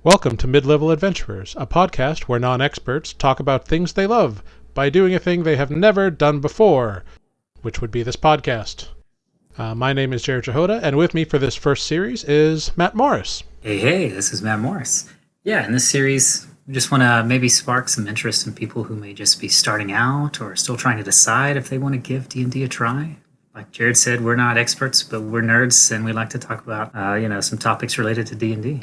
Welcome to Mid-Level Adventurers, a podcast where non-experts talk about things they love by doing a thing they have never done before, which would be this podcast. My name is Jarrod, and with me for this first series is Matt Morris. Hey, this is Matt Morris. Yeah, in this series, we just want to maybe spark some interest in people who may just be starting out or still trying to decide if they want to give D&D a try. Like Jared said, we're not experts, but we're nerds, and we like to talk about, some topics related to D&D.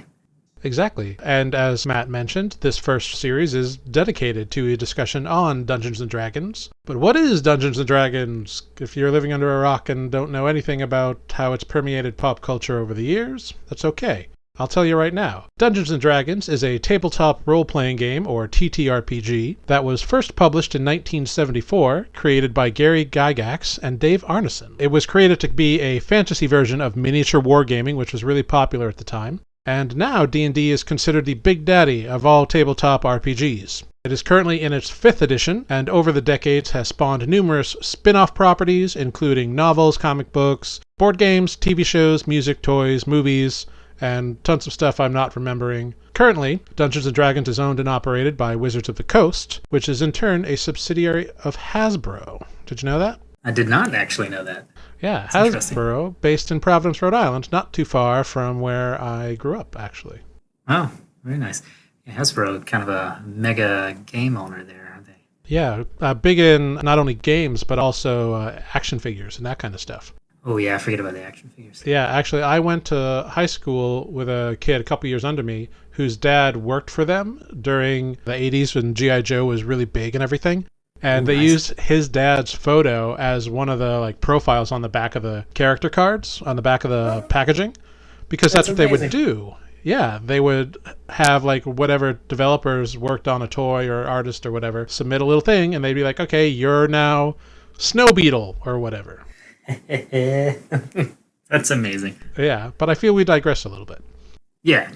Exactly. And as Matt mentioned, this first series is dedicated to a discussion on Dungeons & Dragons. But what is Dungeons & Dragons? If you're living under a rock and don't know anything about how it's permeated pop culture over the years, that's okay. I'll tell you right now. Dungeons & Dragons is a tabletop role-playing game, or TTRPG, that was first published in 1974, created by Gary Gygax and Dave Arneson. It was created to be a fantasy version of miniature wargaming, which was really popular at the time. And now D&D is considered the big daddy of all tabletop RPGs. It is currently in its 5th edition, and over the decades has spawned numerous spin-off properties, including novels, comic books, board games, TV shows, music, toys, movies, and tons of stuff I'm not remembering. Currently, Dungeons & Dragons is owned and operated by Wizards of the Coast, which is in turn a subsidiary of Hasbro. Did you know that? I did not actually know that. Yeah, Hasbro, based in Providence, Rhode Island, not too far from where I grew up, actually. Oh, very nice. Yeah, Hasbro, kind of a mega game owner there, aren't they? Yeah, big in not only games, but also action figures and that kind of stuff. Oh, yeah, I forget about the action figures. Yeah, actually, I went to high school with a kid a couple years under me whose dad worked for them during the 80s when G.I. Joe was really big and everything. And they used his dad's photo as one of the profiles on the back of the character cards, on the back of the packaging, because that's what amazing. They would do. Yeah, they would have whatever developers worked on a toy or artist or whatever submit a little thing, and they'd be like, okay, you're now Snow Beetle or whatever. That's amazing. Yeah, but I feel we digress a little bit. Yeah,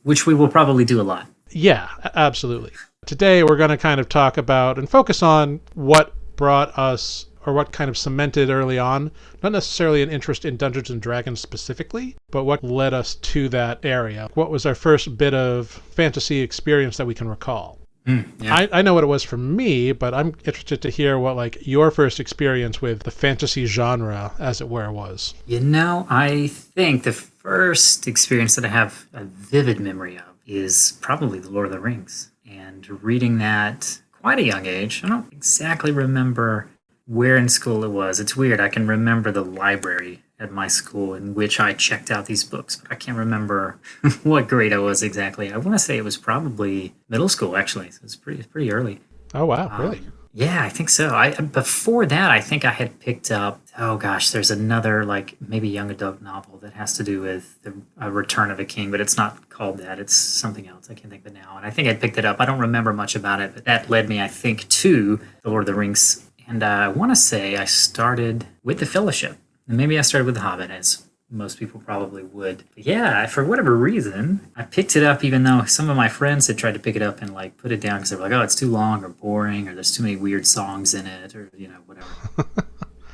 which we will probably do a lot. Yeah, absolutely. Today we're going to kind of talk about and focus on what brought us, or what kind of cemented early on, not necessarily an interest in Dungeons & Dragons specifically, but what led us to that area. What was our first bit of fantasy experience that we can recall? Yeah. I know what it was for me, but I'm interested to hear what your first experience with the fantasy genre, as it were, was. I think the first experience that I have a vivid memory of is probably The Lord of the Rings. And reading that quite a young age. I don't exactly remember where in school it was. It's weird. I can remember the library at my school in which I checked out these books, but I can't remember what grade I was exactly. I want to say it was probably middle school, actually. So it's pretty early. Oh, wow. Really? Yeah, I think so. Before that, I think I had picked up, there's another maybe young adult novel that has to do with the Return of a King, but it's not called that. It's something else. I can't think of it now. And I think I picked it up. I don't remember much about it, but that led me, I think, to The Lord of the Rings. And I want to say I started with The Fellowship. And maybe I started with The Hobbit, as most people probably would. But yeah, for whatever reason, I picked it up even though some of my friends had tried to pick it up and put it down because they were like, oh, it's too long or boring or there's too many weird songs in it or, whatever.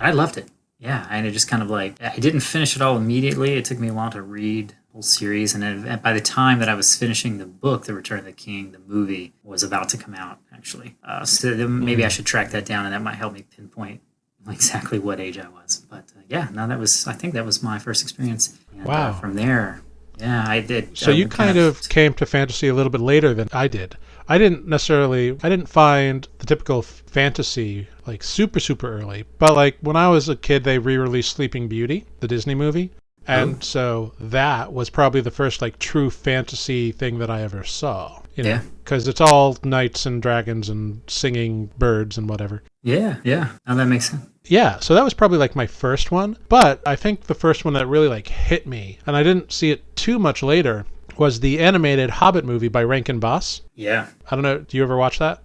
I loved it. Yeah, and it just kind of I didn't finish it all immediately. It took me a while to read the whole series. And by the time that I was finishing the book, The Return of the King, the movie was about to come out, actually. So then maybe I should track that down and that might help me pinpoint exactly what age I was. But I think that was my first experience. And, wow. From there, yeah, I did. So you kind of came to fantasy a little bit later than I did. I didn't find the typical fantasy super, super early. But when I was a kid, they re-released Sleeping Beauty, the Disney movie. And so that was probably the first true fantasy thing that I ever saw. Yeah. Because it's all knights and dragons and singing birds and whatever. Yeah. Now that makes sense. Yeah, so that was probably my first one. But I think the first one that really hit me, and I didn't see it too much later, was the animated Hobbit movie by Rankin Bass. Yeah. I don't know, do you ever watch that?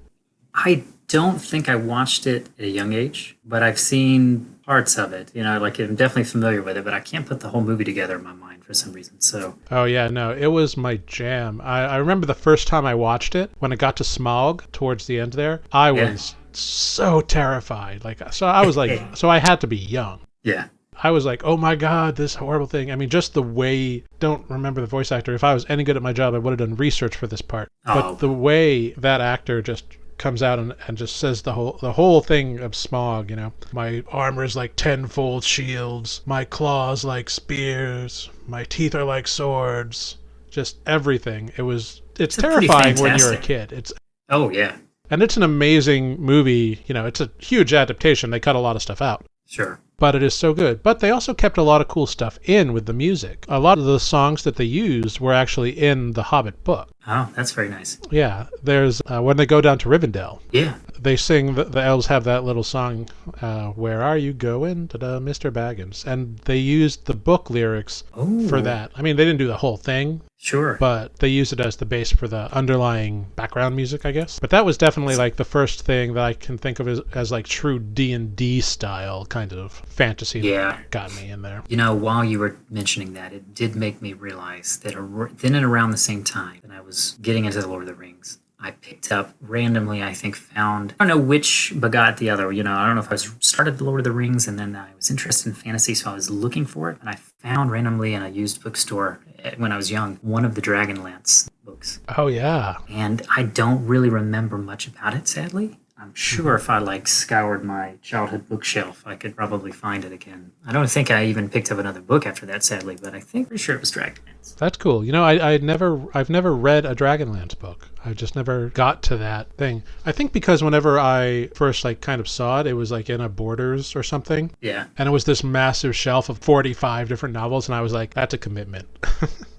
I don't think I watched it at a young age, but I've seen parts of it. I'm definitely familiar with it, but I can't put the whole movie together in my mind for some reason. So. Oh yeah, no, it was my jam. I remember the first time I watched it, when it got to Smaug towards the end there, I was so terrified. So I was so I had to be young. Yeah. I was like, oh my God, this horrible thing. I mean, just the way, don't remember the voice actor. If I was any good at my job, I would have done research for this part. Oh. But the way that actor just comes out and just says the whole thing of Smaug, you know, my armor is like tenfold shields, my claws like spears, my teeth are like swords, just everything. It's terrifying when you're a kid. Oh yeah. And it's an amazing movie. You know, it's a huge adaptation. They cut a lot of stuff out. Sure. But it is so good. But they also kept a lot of cool stuff in with the music. A lot of the songs that they used were actually in the Hobbit book. Oh, that's very nice. Yeah. There's, when they go down to Rivendell. Yeah. They sing, the elves have that little song, Where Are You Going? Ta-da, Mr. Baggins. And they used the book lyrics for that. I mean, they didn't do the whole thing. Sure. But they used it as the base for the underlying background music, I guess. But that was definitely like the first thing that I can think of as like true D&D style kind of fantasy that got me in there. You know, while you were mentioning that, it did make me realize that then and around the same time that I was getting into the Lord of the Rings, I picked up randomly, I don't know which begot the other. You know, I don't know if I started the Lord of the Rings and then I was interested in fantasy, so I was looking for it, and I found randomly in a used bookstore when I was young one of the Dragonlance books. Oh, yeah. And I don't really remember much about it, sadly. I'm sure if I scoured my childhood bookshelf, I could probably find it again. I don't think I even picked up another book after that, sadly, but pretty sure it was Dragonlance. That's cool. You know, I've never read a Dragonlance book. I just never got to that thing. I think because whenever I first kind of saw it, it was in a Borders or something. Yeah. And it was this massive shelf of 45 different novels, and I was like, that's a commitment.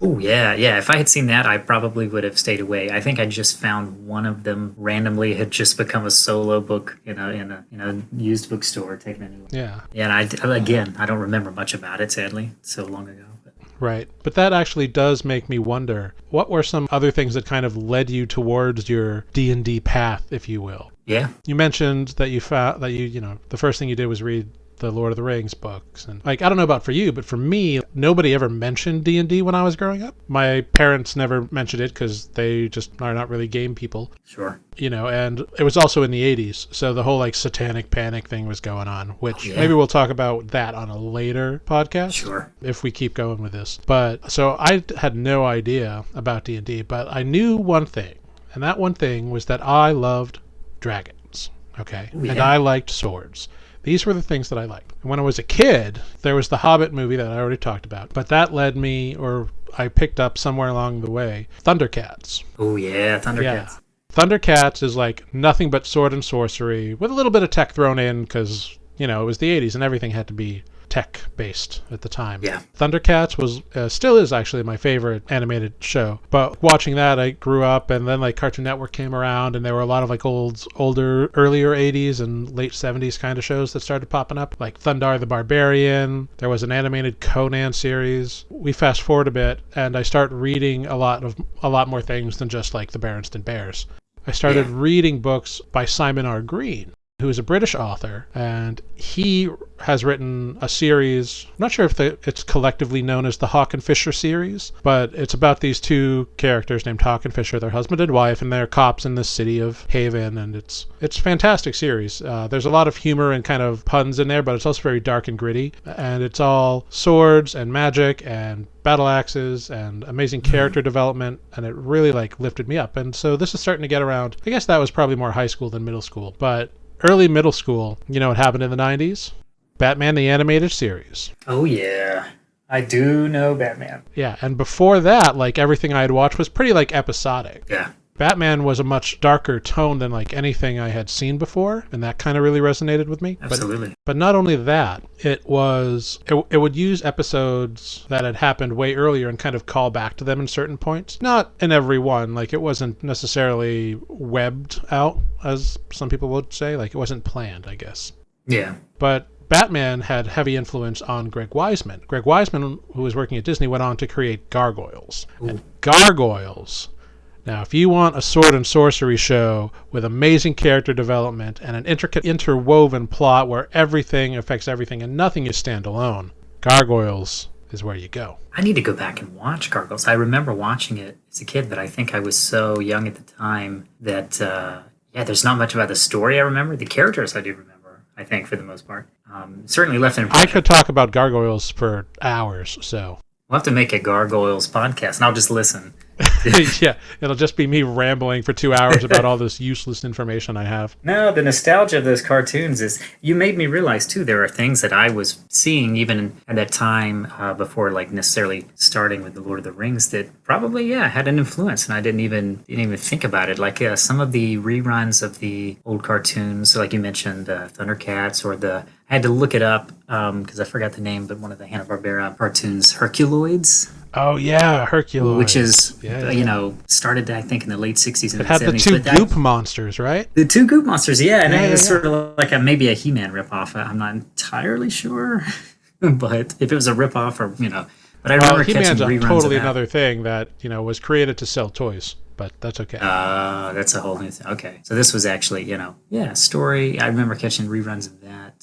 Oh, yeah. If I had seen that, I probably would have stayed away. I think I just found one of them randomly had just become a solo book in a used bookstore taken anyway. Yeah. Yeah, and I don't remember much about it, sadly. It's so long ago. Right. But that actually does make me wonder, what were some other things that kind of led you towards your D&D path, if you will? Yeah. You mentioned that you found that the first thing you did was read the Lord of the Rings books. And I don't know about for you, but for me, nobody ever mentioned D&D when I was growing up. My parents never mentioned it because they just are not really game people. Sure. And it was also in the 80s, so the whole satanic panic thing was going on, which maybe we'll talk about that on a later podcast. Sure. If we keep going with this. But so I had no idea about D&D, but I knew one thing, and that one thing was that I loved dragons. Okay. Ooh, yeah. And I liked swords. These were the things that I liked. And when I was a kid, there was the Hobbit movie that I already talked about. But that led me, or I picked up somewhere along the way, Thundercats. Oh, yeah, Thundercats. Yeah. Thundercats is nothing but sword and sorcery with a little bit of tech thrown in because, it was the 80s and everything had to be tech-based at the time. Yeah. Thundercats was still is actually my favorite animated show. But watching that, I grew up, and then Cartoon Network came around, and there were a lot of older, earlier 80s and late 70s kind of shows that started popping up, like Thundar the Barbarian. There was an animated Conan series. We fast forward a bit, and I start reading a lot more things than just the Berenstain Bears. I started reading books by Simon R. Green, who is a British author, and he has written a series. I'm not sure if it's collectively known as the Hawk and Fisher series, but it's about these two characters named Hawk and Fisher. They're husband and wife, and they're cops in the city of Haven, and it's a fantastic series. There's a lot of humor and kind of puns in there, but it's also very dark and gritty, and it's all swords and magic and battle axes and amazing character development, and it really lifted me up. And so this is starting to get around. I guess that was probably more high school than middle school, but early middle school, what happened in the 90s? Batman the Animated Series. Oh, yeah. I do know Batman. Yeah, and before that, everything I had watched was pretty, episodic. Yeah. Batman was a much darker tone than, anything I had seen before, and that kind of really resonated with me. Absolutely. But not only that, it would use episodes that had happened way earlier and kind of call back to them in certain points. Not in every one. It wasn't necessarily webbed out, as some people would say. It wasn't planned, I guess. Yeah. But Batman had heavy influence on Greg Weisman. Greg Weisman, who was working at Disney, went on to create Gargoyles. Ooh. And Gargoyles... Now, if you want a sword and sorcery show with amazing character development and an intricate interwoven plot where everything affects everything and nothing is standalone, Gargoyles is where you go. I need to go back and watch Gargoyles. I remember watching it as a kid, but I think I was so young at the time that, there's not much about the story I remember. The characters I do remember. I think, for the most part. Certainly left an impression. I could talk about gargoyles for hours, so. We'll have to make a Gargoyles podcast, and I'll just listen. Yeah, it'll just be me rambling for 2 hours about all this useless information I have. No, the nostalgia of those cartoons is... You made me realize, too, there are things that I was seeing even at that time before, like, necessarily starting with The Lord of the Rings that probably, had an influence, and I didn't even think about it. Like, some of the reruns of the old cartoons, like you mentioned, Thundercats, or I had to look it up because I forgot the name, but one of the Hanna-Barbera cartoons, Herculoids. Oh, yeah, Hercules. Which is, started, I think, in the late 60s and it had 70s. The two Goop monsters, right? The two Goop monsters, and it was sort of like maybe a He-Man ripoff. I'm not entirely sure, but if it was a ripoff or, But I remember catching He-Man's reruns totally of that. another thing that, was created to sell toys, but that's okay. That's a whole new thing. Okay. So this was actually, story. I remember catching reruns of that.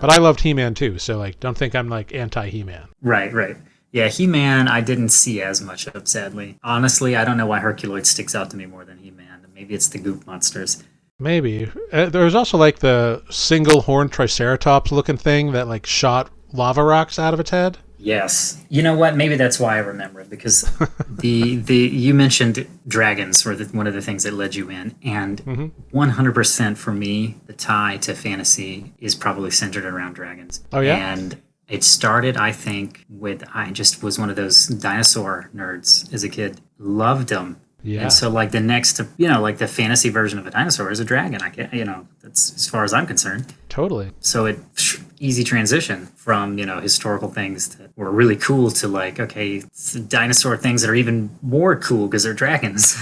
But I loved He-Man too, so don't think I'm anti-He-Man. Right. Yeah, He-Man I didn't see as much of, sadly. Honestly, I don't know why Herculoid sticks out to me more than He-Man. Maybe it's the Goop monsters. Maybe. There was also the single horned Triceratops looking thing that shot lava rocks out of its head. Yes. You know what? Maybe that's why I remember it, because you mentioned dragons were one of the things that led you in, and 100% for me, the tie to fantasy is probably centered around dragons. Oh, yeah? And it started, I think, I just was one of those dinosaur nerds as a kid. Loved them. Yeah. And so, the next, the fantasy version of a dinosaur is a dragon. That's as far as I'm concerned. Totally. So easy transition from, historical things that were really cool to dinosaur things that are even more cool because they're dragons.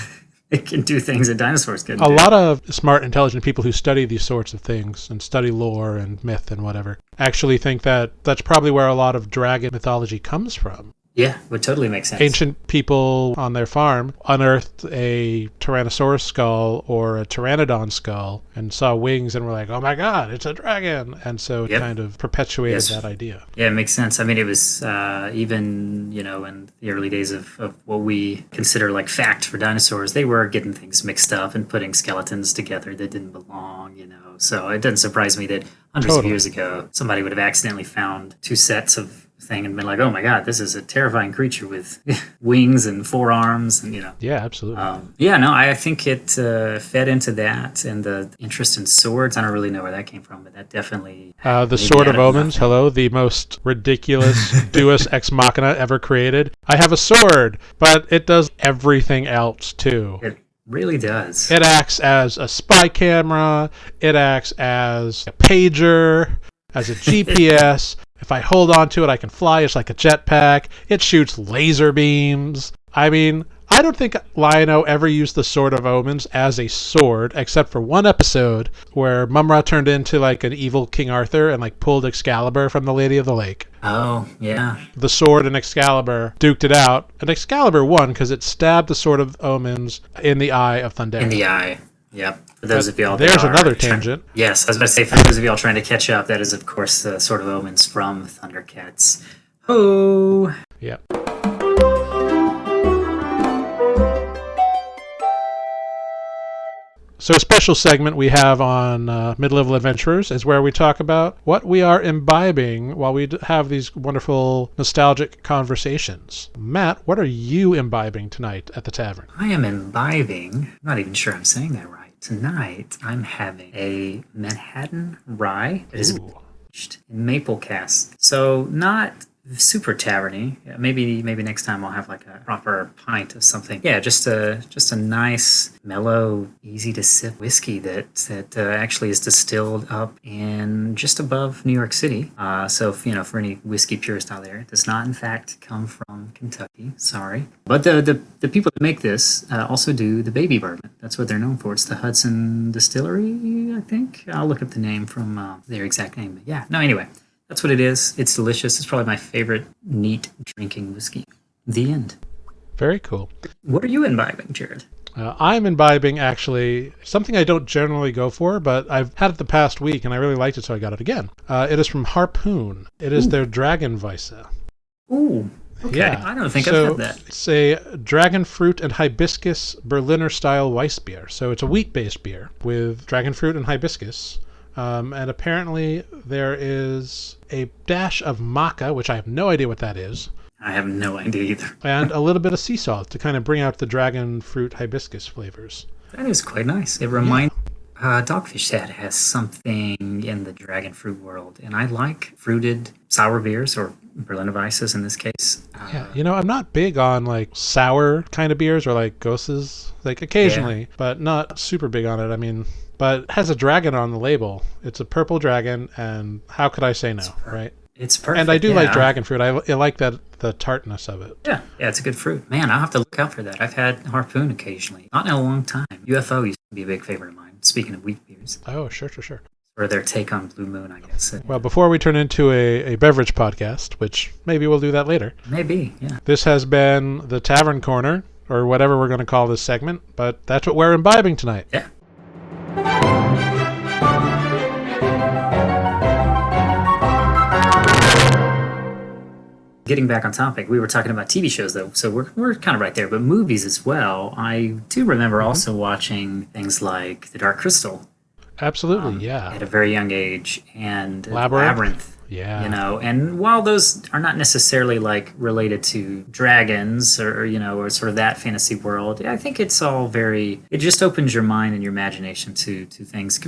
It can do things that dinosaurs couldn't do. A lot of smart, intelligent people who study these sorts of things and study lore and myth and whatever actually think that that's probably where a lot of dragon mythology comes from. Yeah, would totally make sense. Ancient people on their farm unearthed a Tyrannosaurus skull or a Pteranodon skull and saw wings and were like, oh my God, it's a dragon. And so it kind of perpetuated that idea. Yeah, it makes sense. I mean, it was even, in the early days of what we consider fact for dinosaurs, they were getting things mixed up and putting skeletons together that didn't belong, So it doesn't surprise me that hundreds of years ago, somebody would have accidentally found two sets of thing and been like, oh my God, this is a terrifying creature with wings and four arms, and Yeah, absolutely. I think it fed into that, and the interest in swords. I don't really know where that came from, but that definitely the Sword of Omens. Hello, the most ridiculous Deus Ex Machina ever created. I have a sword, but it does everything else too. It really does. It acts as a spy camera. It acts as a pager, as a GPS. If I hold on to it, I can fly. It's like a jetpack. It shoots laser beams. I mean, I don't think Lion-O ever used the Sword of Omens as a sword, except for one episode where Mumra turned into an evil King Arthur and pulled Excalibur from the Lady of the Lake. Oh, yeah. The sword and Excalibur duked it out, and Excalibur won because it stabbed the Sword of Omens in the eye of Thundera. In the eye. Yep. For those of y'all There's another tangent. Yes, I was about to say, for those of y'all trying to catch up, that is, of course, the Sword of Omens from Thundercats. Ho! Yep. So a special segment we have on Mid-Level Adventurers is where we talk about what we are imbibing while we have these wonderful nostalgic conversations. Matt, what are you imbibing tonight at the tavern? I am imbibing, I'm not even sure I'm saying that right. Tonight, I'm having a Manhattan rye that is aged in maple cask. So not super taverny. Yeah, maybe next time I'll have a proper pint of something. Yeah, just a nice, mellow, easy to sip whiskey that actually is distilled up in just above New York City. So for any whiskey purist out there, it does not in fact come from Kentucky. Sorry, but the people that make this also do the baby bourbon. That's what they're known for. It's the Hudson Distillery, I think. I'll look up the name from their exact name. But yeah, no, anyway. That's what it is. It's delicious. It's probably my favorite neat drinking whiskey. The end. Very cool. What are you imbibing, Jarrod? I'm imbibing, actually, something I don't generally go for, but I've had it the past week, and I really liked it, so I got it again. It is from Harpoon. It is their Dragon Weisse. Ooh. Okay. Yeah. I don't think I've had that. It's a dragon fruit and hibiscus Berliner style Weissbier. So it's a wheat-based beer with dragon fruit and hibiscus And apparently there is a dash of maca, which I have no idea what that is. I have no idea either. And a little bit of sea salt to kind of bring out the dragon fruit hibiscus flavors. That is quite nice. It reminds Dogfish Head has something in the dragon fruit world, and I like fruited sour beers, or Berliner Weisses in this case. I'm not big on like sour kind of beers or like goses, like occasionally, but not super big on it. I mean, but it has a dragon on the label. It's a purple dragon, and how could I say no, right? It's perfect. And I do like dragon fruit. I like the tartness of it. Yeah, it's a good fruit. Man, I'll have to look out for that. I've had Harpoon occasionally. Not in a long time. UFO used to be a big favorite of mine, speaking of wheat beers. Oh, sure. Or their take on Blue Moon, I guess. Well, before we turn into a beverage podcast, which maybe we'll do that later. Maybe, yeah. This has been the Tavern Corner, or whatever we're going to call this segment, but that's what we're imbibing tonight. Yeah. Getting back on topic, we were talking about TV shows, though, so we're kind of right there, but movies as well. I do remember also watching things like The Dark Crystal. Absolutely, yeah. At a very young age, and Labyrinth. Yeah. And while those are not necessarily like related to dragons or sort of that fantasy world, I think it's all it just opens your mind and your imagination to things.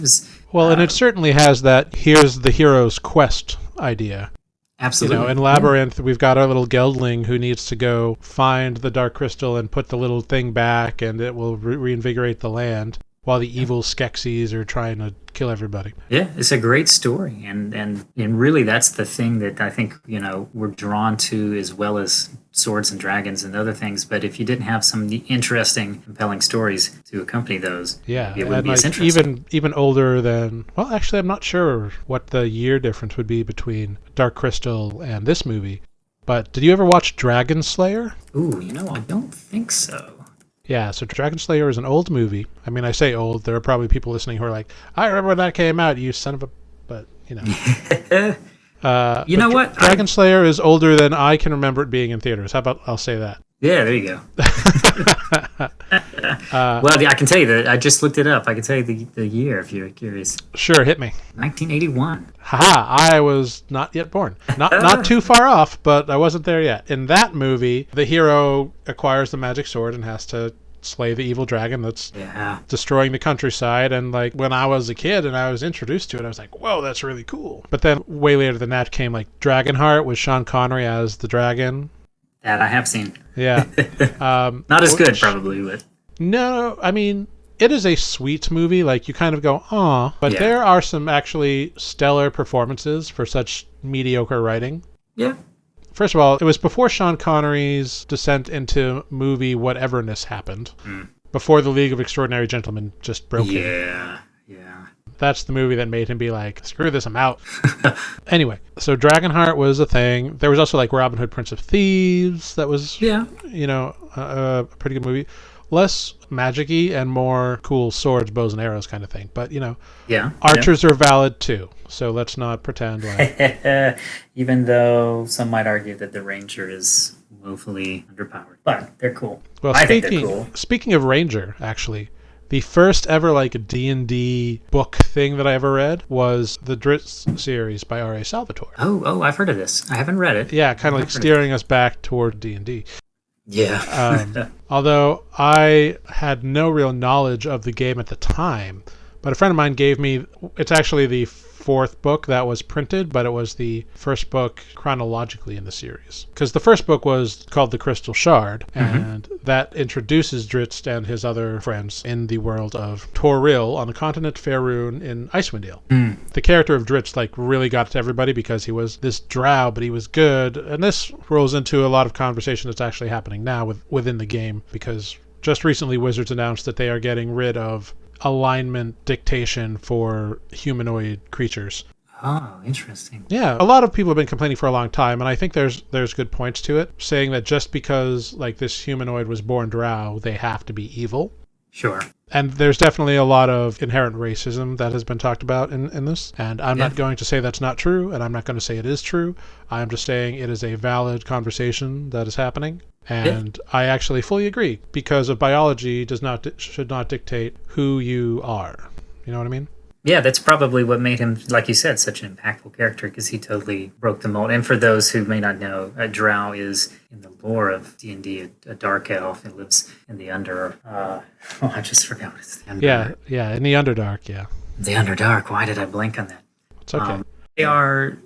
And it certainly has that here's the hero's quest idea. Absolutely. In Labyrinth, we've got our little geldling who needs to go find the Dark Crystal and put the little thing back, and it will reinvigorate the land, while the evil Skeksis are trying to kill everybody. Yeah, it's a great story, and really that's the thing that I think we're drawn to, as well as swords and dragons and other things. But if you didn't have some interesting, compelling stories to accompany those, it wouldn't be as interesting. Even older than, well, actually, I'm not sure what the year difference would be between Dark Crystal and this movie. But did you ever watch Dragon Slayer? Ooh, I don't think so. Yeah, so Dragon Slayer is an old movie. I mean, I say old. There are probably people listening who are like, I remember when that came out, you son of a... But, what? Dragon Slayer is older than I can remember it being in theaters. How about I'll say that? Yeah, there you go. Well, I can tell you that I just looked it up. I can tell you the year if you're curious. Sure, hit me. 1981. Haha, I was not yet born. Not too far off, but I wasn't there yet. In that movie, the hero acquires the magic sword and has to slay the evil dragon that's destroying the countryside. And like when I was a kid and I was introduced to it, I was like, whoa, that's really cool. But then way later than that came like Dragonheart with Sean Connery as the dragon. That I have seen. Yeah. Not as good, probably, but... No, I mean, it is a sweet movie. Like, you kind of go, aw. But there are some actually stellar performances for such mediocre writing. Yeah. First of all, it was before Sean Connery's descent into movie whateverness happened. Before The League of Extraordinary Gentlemen just broke him. Yeah. That's the movie that made him be like, screw this, I'm out. Anyway, so Dragonheart was a thing. There was also like Robin Hood, Prince of Thieves. That was, a pretty good movie. Less magic-y and more cool swords, bows, and arrows kind of thing. But, archers are valid too. So let's not pretend like... Even though some might argue that the ranger is woefully underpowered. But they're cool. Well, I think they're cool. Speaking of ranger, actually... The first ever like D&D book thing that I ever read was the Drizzt series by R.A. Salvatore. Oh, I've heard of this. I haven't read it. Yeah, kind of like steering us back toward D&D. Yeah. Although I had no real knowledge of the game at the time, but a friend of mine gave me, it's actually the fourth book that was printed, but it was the first book chronologically in the series. Because the first book was called The Crystal Shard, and that introduces Drizzt and his other friends in the world of Toril on the continent Faerun in Icewind Dale. The character of Drizzt like really got to everybody because he was this drow, but he was good. And this rolls into a lot of conversation that's actually happening now within the game, because just recently Wizards announced that they are getting rid of alignment dictation for humanoid creatures. Oh, interesting. Yeah, a lot of people have been complaining for a long time, and I think there's good points to it, saying that just because like this humanoid was born drow, they have to be evil. Sure. And there's definitely a lot of inherent racism that has been talked about in this, and I'm not going to say that's not true, and I'm not going to say it is true. I'm just saying it is a valid conversation that is happening. And I actually fully agree, because of biology should not dictate who you are. You know what I mean? Yeah, that's probably what made him, like you said, such an impactful character, because he totally broke the mold. And for those who may not know, Drow is, in the lore of D&D, a dark elf. It lives in the under... I just forgot. It's the under, yeah, in the Underdark, yeah. The Underdark. Why did I blank on that? It's okay. They are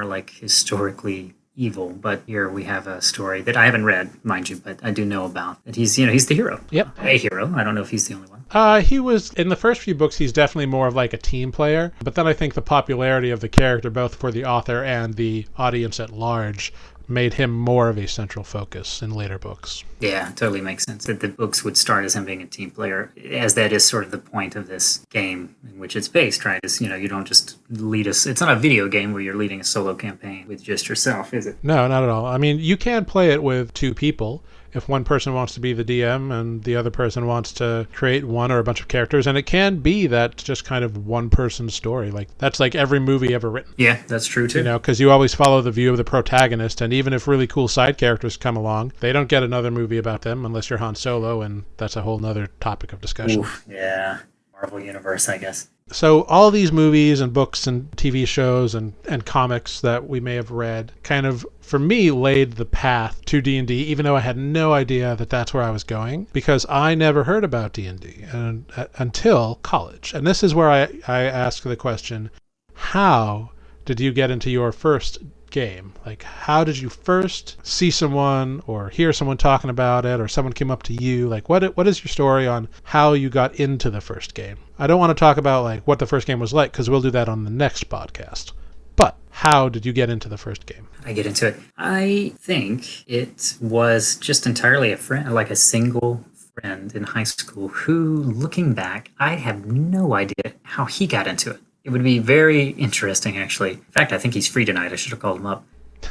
like historically evil, but here we have a story that I haven't read, mind you, but I do know about. That he's the hero. Yep. A hero. I don't know if he's the only one. He was, in the first few books, he's definitely more of like a team player, but then I think the popularity of the character, both for the author and the audience at large, made him more of a central focus in later books. Yeah, totally makes sense that the books would start as him being a team player, as that is sort of the point of this game in which it's based, right? Is, you don't just lead us. It's not a video game where you're leading a solo campaign with just yourself, is it? No, not at all. I mean, you can play it with two people if one person wants to be the DM and the other person wants to create one or a bunch of characters, and it can be that just kind of one person's story. Like, that's like every movie ever written. Yeah, that's true too. Because you always follow the view of the protagonist, and even if really cool side characters come along, they don't get another movie about them unless you're Han Solo, and that's a whole nother topic of discussion. Oof, yeah. Marvel Universe, I guess. So all these movies and books and TV shows and comics that we may have read kind of, for me, laid the path to D&D, even though I had no idea that that's where I was going, because I never heard about D&D until college. And this is where I ask the question, how did you get into your first game? Like, how did you first see someone or hear someone talking about it, or someone came up to you? Like, what is your story on how you got into the first game? I don't want to talk about like what the first game was like, because we'll do that on the next podcast. But how did you get into the first game? I get into it. I think it was just entirely a friend, like a single friend in high school who, looking back, I have no idea how he got into it. It would be very interesting, actually. In fact, I think he's free tonight. I should have called him up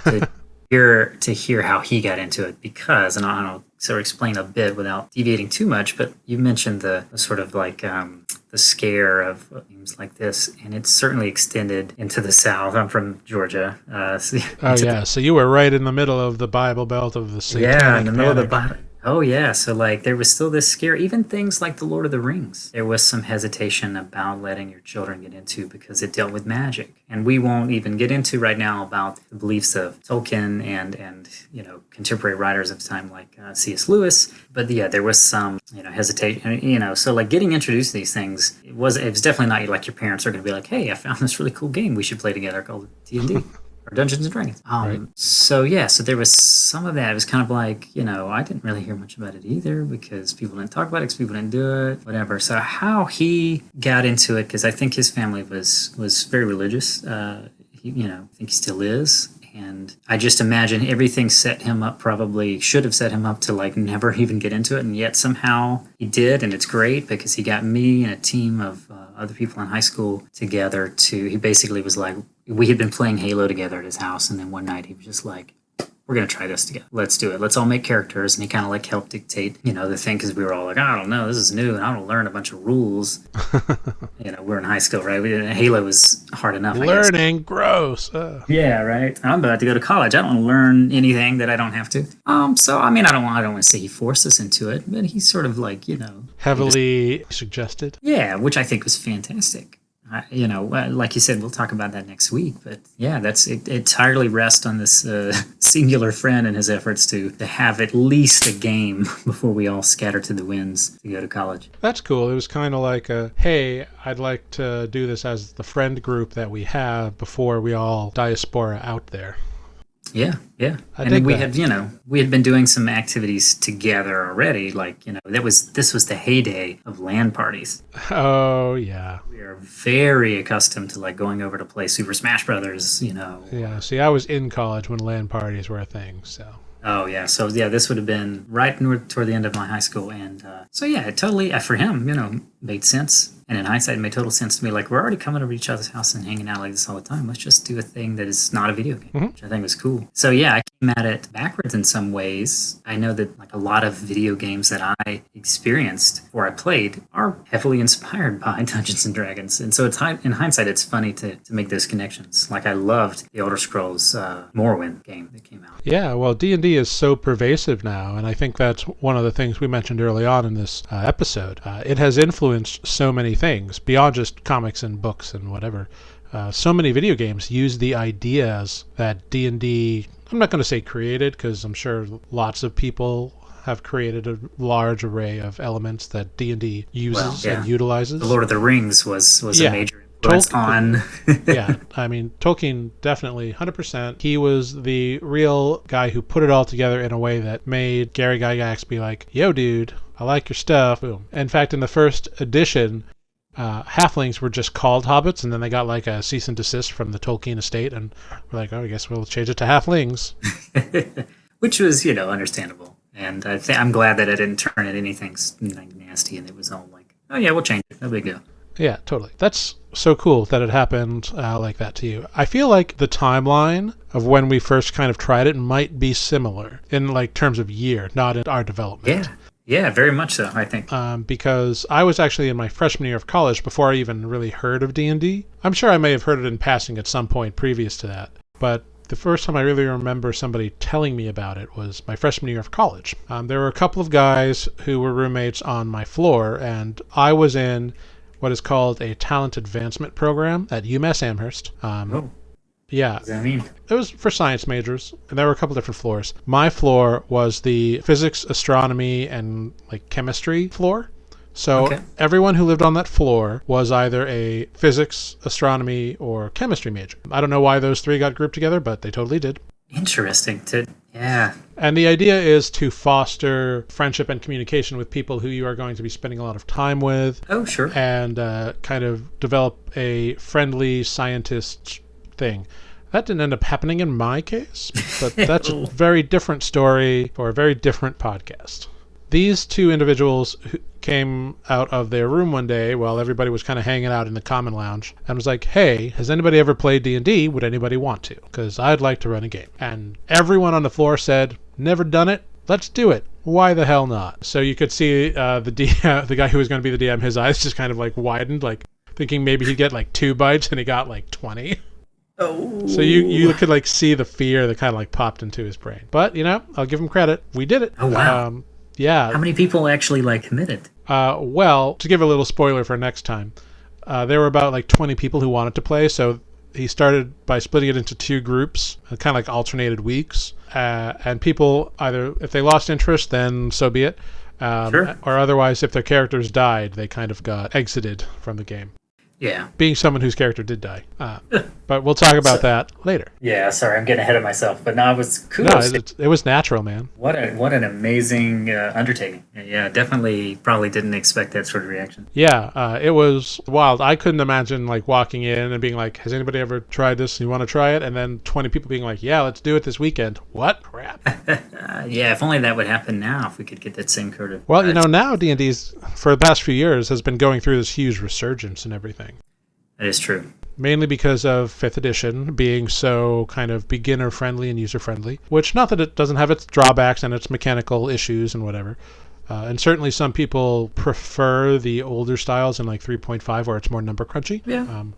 to hear how he got into it, because, and I'll sort of explain a bit without deviating too much, but you mentioned the sort of like the scare of games like this, and it's certainly extended into the South. I'm from Georgia. So you were right in the middle of the Bible Belt of the Satanic in the middle Panic. of the Bible. Oh, yeah. So, like, there was still this scare. Even things like The Lord of the Rings, there was some hesitation about letting your children get into, because it dealt with magic. And we won't even get into right now about the beliefs of Tolkien and contemporary writers of the time like C.S. Lewis. But, yeah, there was some, hesitation. So, like, getting introduced to these things, it was definitely not like your parents are going to be like, hey, I found this really cool game we should play together called D&D. Or Dungeons and Dragons. Right. So there was some of that. It was kind of like, I didn't really hear much about it either, because people didn't talk about it, because people didn't do it, whatever. So how he got into it, because I think his family was very religious. I think he still is. And I just imagine everything should have set him up to like never even get into it. And yet somehow he did. And it's great, because he got me and a team of other people in high school together he basically was like, we had been playing Halo together at his house. And then one night he was just like, we're going to try this together. Let's do it. Let's all make characters. And he kind of like helped dictate, the thing, because we were all like, I don't know, this is new and I don't learn a bunch of rules. We're in high school, right? Halo was hard enough. Learning, gross. Yeah, right. I'm about to go to college. I don't learn anything that I don't have to. So I don't want to say he forced us into it, but he sort of like, heavily suggested. Yeah, which I think was fantastic. Like you said, we'll talk about that next week. But yeah, it entirely rests on this singular friend and his efforts to have at least a game before we all scatter to the winds to go to college. That's cool. It was kind of like hey, I'd like to do this as the friend group that we have before we all diaspora out there. Yeah. And then we had been doing some activities together already. Like, this was the heyday of LAN parties. Oh, yeah. We are very accustomed to like going over to play Super Smash Brothers, Yeah, see, I was in college when LAN parties were a thing, so. Oh, yeah. So, yeah, this would have been right toward the end of my high school. And so, yeah, it totally, for him, made sense. And in hindsight, it made total sense to me. Like, we're already coming over to each other's house and hanging out like this all the time. Let's just do a thing that is not a video game, which I think was cool. So, yeah, I came at it backwards in some ways. I know that like a lot of video games that I experienced or I played are heavily inspired by Dungeons and Dragons. And so in hindsight, it's funny to make those connections. Like, I loved the Elder Scrolls Morrowind game that came out. Yeah, well, D&D is so pervasive now, and I think that's one of the things we mentioned early on in this episode. It has influenced so many things beyond just comics and books and whatever. So many video games use the ideas that D&D, I'm not going to say created, because I'm sure lots of people have created a large array of elements that D&D uses and utilizes. The Lord of the Rings was a major influence on... Yeah, I mean, Tolkien definitely, 100%. He was the real guy who put it all together in a way that made Gary Gygax be like, yo, dude, I like your stuff. Boom. In fact, in the first edition, halflings were just called hobbits, and then they got like a cease and desist from the Tolkien estate, and we're like, oh, I guess we'll change it to halflings. Which was, understandable. And I'm glad that it didn't turn into anything like nasty, and it was all like, oh yeah, we'll change it. No big deal. Yeah, totally. That's so cool that it happened like that to you. I feel like the timeline of when we first kind of tried it might be similar in like terms of year, not in our development. Yeah, very much so, I think. Because I was actually in my freshman year of college before I even really heard of D&D. I'm sure I may have heard it in passing at some point previous to that, but the first time I really remember somebody telling me about it was my freshman year of college. There were a couple of guys who were roommates on my floor, and I was in what is called a talent advancement program at UMass Amherst. Yeah. What does that mean? It was for science majors, and there were a couple different floors. My floor was the physics, astronomy, and like chemistry floor. So everyone who lived on that floor was either a physics, astronomy, or chemistry major. I don't know why those three got grouped together, but they totally did. Interesting. Yeah. And the idea is to foster friendship and communication with people who you are going to be spending a lot of time with. Oh, sure. And kind of develop a friendly scientist thing. That didn't end up happening in my case, but that's a very different story for a very different podcast. These two individuals who came out of their room one day while everybody was kind of hanging out in the common lounge and was like, hey, has anybody ever played D&D? Would anybody want to? Because I'd like to run a game. And everyone on the floor said, never done it. Let's do it. Why the hell not? So you could see the guy who was going to be the DM, his eyes just kind of like widened, like thinking maybe he'd get like 2 bites, and he got like 20. Oh. So you could like see the fear that kind of like popped into his brain. But, I'll give him credit. We did it. Oh, wow. Yeah. How many people actually like committed? Well, to give a little spoiler for next time, there were about like 20 people who wanted to play. So he started by splitting it into 2 groups, kind of like alternated weeks. And people either, if they lost interest, then so be it. Sure. Or otherwise, if their characters died, they kind of got exited from the game. Yeah. Being someone whose character did die. But we'll talk about that later. Yeah, sorry, I'm getting ahead of myself. But no, it was cool. No, it was natural, man. What an amazing undertaking. Yeah, definitely probably didn't expect that sort of reaction. Yeah, it was wild. I couldn't imagine like walking in and being like, has anybody ever tried this? You want to try it? And then 20 people being like, yeah, let's do it this weekend. What? Crap. Yeah, if only that would happen now, if we could get that same sort of... Well, now D&D's, for the past few years, has been going through this huge resurgence and everything. That is true. Mainly because of 5th edition being so kind of beginner-friendly and user-friendly, which not that it doesn't have its drawbacks and its mechanical issues and whatever. And certainly some people prefer the older styles in like 3.5 where it's more number crunchy,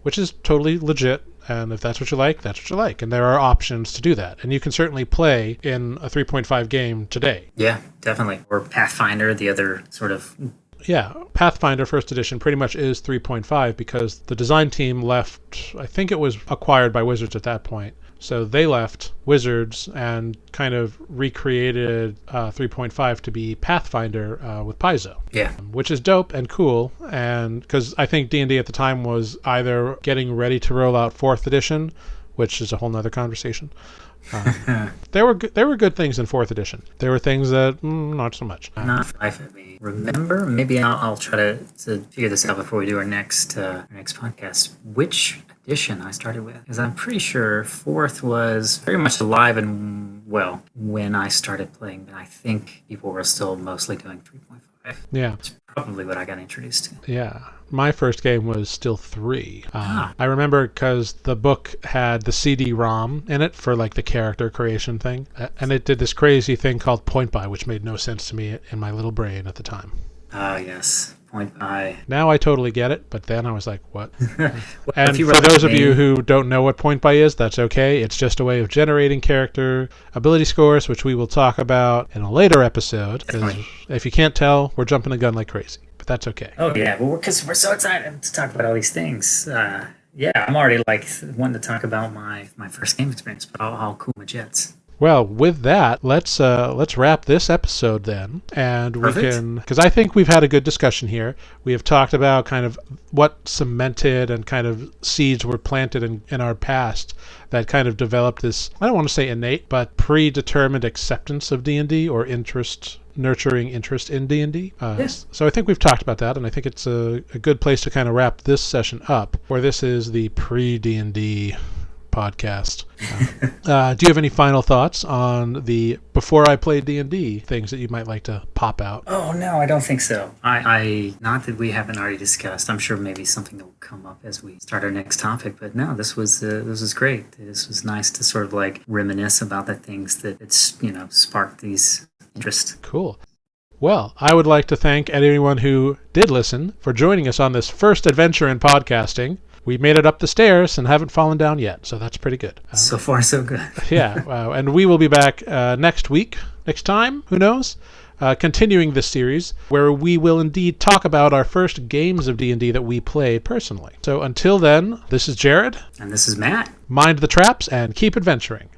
which is totally legit. And if that's what you like, that's what you like. And there are options to do that. And you can certainly play in a 3.5 game today. Yeah, definitely. Or Pathfinder, the other sort of... Yeah, Pathfinder 1st edition pretty much is 3.5 because the design team left, I think it was acquired by Wizards at that point. So they left Wizards and kind of recreated 3.5 to be Pathfinder with Paizo. Yeah. Which is dope and cool. And because I think D&D at the time was either getting ready to roll out 4th edition, which is a whole nother conversation. There were good things in 4th edition. There were things that not so much. Not for me. Remember, maybe I'll try to figure this out before we do our next podcast. Which edition I started with? Because I'm pretty sure 4th was very much alive and well when I started playing, but I think people were still mostly doing 3.5. Yeah. That's probably what I got introduced to. Yeah. My first game was still 3. I remember because the book had the CD-ROM in it for like the character creation thing. And it did this crazy thing called point buy, which made no sense to me in my little brain at the time. Ah, yes. Point buy. Now I totally get it, but then I was like, what? Well, and for those of you who don't know what point buy is, that's okay. It's just a way of generating character ability scores, which we will talk about in a later episode. Because if you can't tell, we're jumping the gun like crazy. but that's okay. Oh yeah, well, because we're so excited to talk about all these things. Yeah, I'm already like wanting to talk about my first game experience, but I'll cool my jets. Well, with that, let's wrap this episode then, and Perfect. we can, because I think we've had a good discussion here. We have talked about kind of what cemented and kind of seeds were planted in our past that kind of developed this, I don't want to say innate, but predetermined acceptance of D&D or nurturing interest in D&D. Yes. So I think we've talked about that, and I think it's a good place to kind of wrap this session up, where this is the pre-D&D podcast. Do you have any final thoughts on the before I played D&D things that you might like to pop out? Oh no, I don't think so. I not that we haven't already discussed. I'm sure maybe something that will come up as we start our next topic. But no, this was great. This was nice to sort of like reminisce about the things that it's sparked these interest. Cool. Well, I would like to thank anyone who did listen for joining us on this first adventure in podcasting. We made it up the stairs and haven't fallen down yet, so that's pretty good. So far, so good. Yeah, and we will be back next time, who knows, continuing this series, where we will indeed talk about our first games of D&D that we play personally. So until then, this is Jarrod. And this is Matt. Mind the traps and keep adventuring.